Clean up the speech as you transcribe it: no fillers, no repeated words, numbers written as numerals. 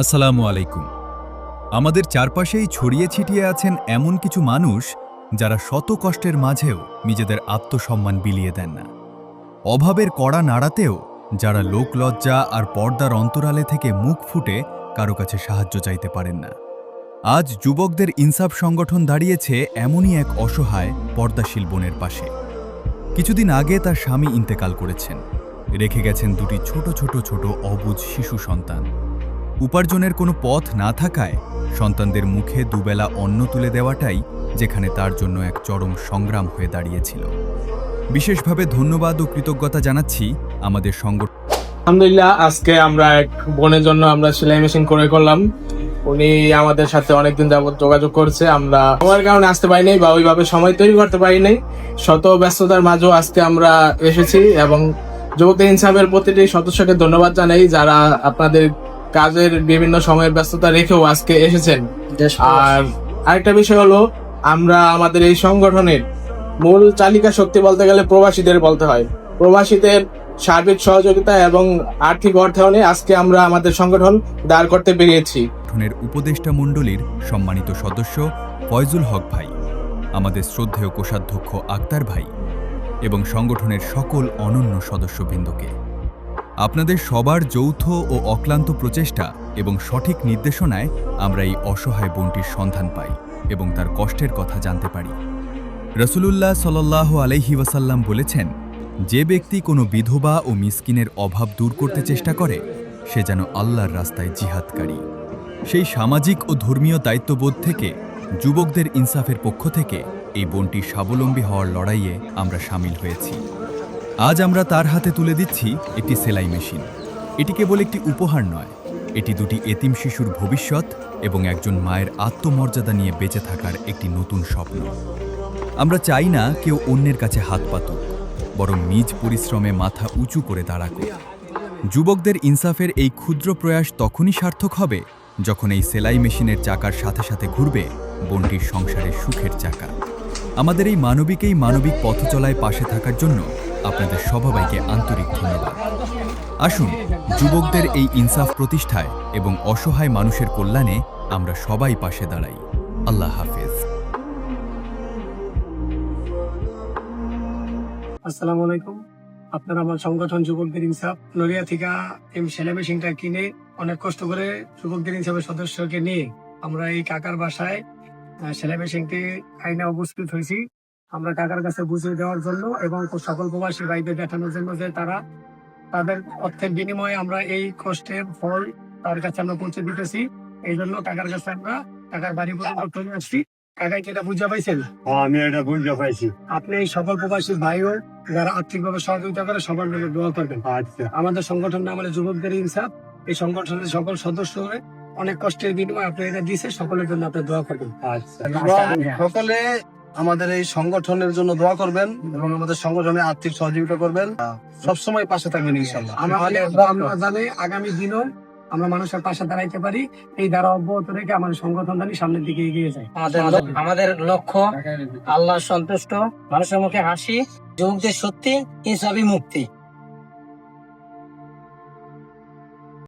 আসসালামু আলাইকুম। আমাদের চারপাশেই ছড়িয়ে ছিটিয়ে আছেন এমন কিছু মানুষ যারা শত কষ্টের মাঝেও নিজেদের আত্মসম্মান বিলিয়ে দেন না। অভাবের কড়া নাড়াতেও যারা লোকলজ্জা আর পর্দার অন্তরালে থেকে মুখ ফুটে কারো কাছে সাহায্য চাইতে পারেন না। আজ যুবকদের ইনসাফ সংগঠন দাঁড়িয়েছে এমনই এক অসহায় পর্দাশীল বোনের পাশে। কিছুদিন আগে তার স্বামী ইন্তেকাল করেছেন, রেখে গেছেন দুটি ছোট ছোট ছোট অবুঝ শিশু সন্তান। উপার্জনের কোনো পথ না থাকায় সন্তানদের মুখে দুবেলা অন্ন তুলে দেওয়াটাই যেখানে তার জন্য এক চরম সংগ্রাম হয়ে দাঁড়িয়েছিল। বিশেষভাবে ধন্যবাদ ও কৃতজ্ঞতা জানাচ্ছি আমাদের সংগঠন। আলহামদুলিল্লাহ, আজকে আমরা এক বোনের জন্য আমরা সেলাই মেশিন ক্রয় করলাম। উনি আমাদের সাথে অনেকদিন যাবত যোগাযোগ করছে। আমরা সময়ের কারণে আসতে পারি নাই বা ওইভাবে সময় তৈরি করতে পারি নাই। শত ব্যস্ততার মাঝেও আজকে আমরা এসেছি এবং যুবকদের ইনসাফের প্রতিটি সদস্যকে ধন্যবাদ জানাই, যারা আপনাদের কাজের বিভিন্ন সময়ের ব্যস্ততা রেখেও আজকে এসেছেন। আর আরেকটা বিষয় হলো, আমরা আমাদের এই সংগঠনের মূল চালিকা শক্তি বলতে গেলে প্রবাসীদের বলতে হয়। প্রবাসীদের সার্বিক সহযোগিতা এবং আর্থিক অর্থায়নে আজকে আমরা আমাদের সংগঠন দাঁড় করতে পেরেছি। সংগঠনের উপদেষ্টা মণ্ডলীর সম্মানিত সদস্য ফয়জুল হক ভাই, আমাদের শ্রদ্ধেয় কোষাধ্যক্ষ আক্তার ভাই এবং সংগঠনের সকল অনন্য সদস্যবৃন্দকে আপনাদের সবার যৌথ ও অক্লান্ত প্রচেষ্টা এবং সঠিক নির্দেশনায় আমরা এই অসহায় বোনটির সন্ধান পাই এবং তার কষ্টের কথা জানতে পারি। রাসূলুল্লাহ সাল্লাল্লাহু আলাইহি ওয়াসাল্লাম বলেছেন, যে ব্যক্তি কোনো বিধবা ও মিসকিনের অভাব দূর করতে চেষ্টা করে সে যেন আল্লাহর রাস্তায় জিহাদকারী। সেই সামাজিক ও ধর্মীয় দায়িত্ববোধ থেকে যুবকদের ইনসাফের পক্ষ থেকে এই বোনটির স্বাবলম্বী হওয়ার লড়াইয়ে আমরা সামিল হয়েছি। আজ আমরা তার হাতে তুলে দিচ্ছি একটি সেলাই মেশিন। এটি কেবল একটি উপহার নয়, এটি দুটি এতিম শিশুর ভবিষ্যৎ এবং একজন মায়ের আত্মমর্যাদা নিয়ে বেঁচে থাকার একটি নতুন স্বপ্ন। আমরা চাই না কেউ অন্যের কাছে হাত পাতুক, বরং নিজ পরিশ্রমে মাথা উঁচু করে দাঁড়াক। যুবকদের ইনসাফের এই ক্ষুদ্র প্রয়াস তখনই সার্থক হবে যখন এই সেলাই মেশিনের চাকার সাথে সাথে ঘুরবে বোনটির সংসারের সুখের চাকা। আমাদের এই মানবিক পথ চলায় পাশে থাকার জন্য আপনাদের সবাইকে আন্তরিক ধন্যবাদ। আসুন যুবকদের এই ইনসাফ প্রতিষ্ঠায় এবং অসহায় মানুষের কল্যাণে আমরা সবাই পাশে দাঁড়াই। আল্লাহ হাফেজ। আসসালামু আলাইকুম। আপনারা আমার সংগঠন যুবকদের ইনসাফ নড়িয়া থেকে এই সেলাই মেশিনটা কিনে অনেক কষ্ট করে যুবকদের ইনসাফের সদস্যকে নিয়ে আমরা এই কাকার বাসায় সেলাই মেশিনটি আইনে উপস্থিত হয়েছি। আমরা কাকার কাছে বুঝিয়ে দেওয়ার জন্য এবং সকল প্রবাসী ভাইদের দেখানোর জন্য যে তারা তাদের অর্থের বিনিময়ে আমরা এই কষ্টের ফল তার কাছে আমরা পৌঁছে দিতেছি। এই জন্য কাকার কাছে আমরা কাকার বাড়ি পর্যন্ত চলে আসছি। কাকাই কি এটা বুঝতে পাইছেন? আমি এটা বুঝতে পাইছি। আপনি এই সকল প্রবাসী ভাইও যারা আর্থিকভাবে সহযোগিতা করে সবার জন্য দোয়া করবেন। আচ্ছা, আমাদের সংগঠন নাম হলো যুবকদের ইনসাফ। এই সংগঠনের সকল সদস্য অনেক কষ্টের বিনিময়ে আপনি এটা দিয়েছে, সকলের জন্য আপনি দোয়া করবেন। আচ্ছা। সকলে আমাদের এই সংগঠনের জন্য দোয়া করবেন এবং আমাদের সংগঠনে আর্থিক সহযোগিতা করবেন। সবসময় পাশে থাকবেন ইনশাআল্লাহ। আমরা জানি আগামী দিনও আমরা মানুষের পাশে দাঁড়াইতে পারি। এই দ্বারা অব্যাহত রেখে আমাদের সংগঠন জানি সামনের দিকে এগিয়ে যায়। আমাদের লক্ষ্য আল্লাহ সন্তুষ্ট, মানুষের মুখে হাসি, যুবকদের সত্যি ইনসাফি মুক্তি।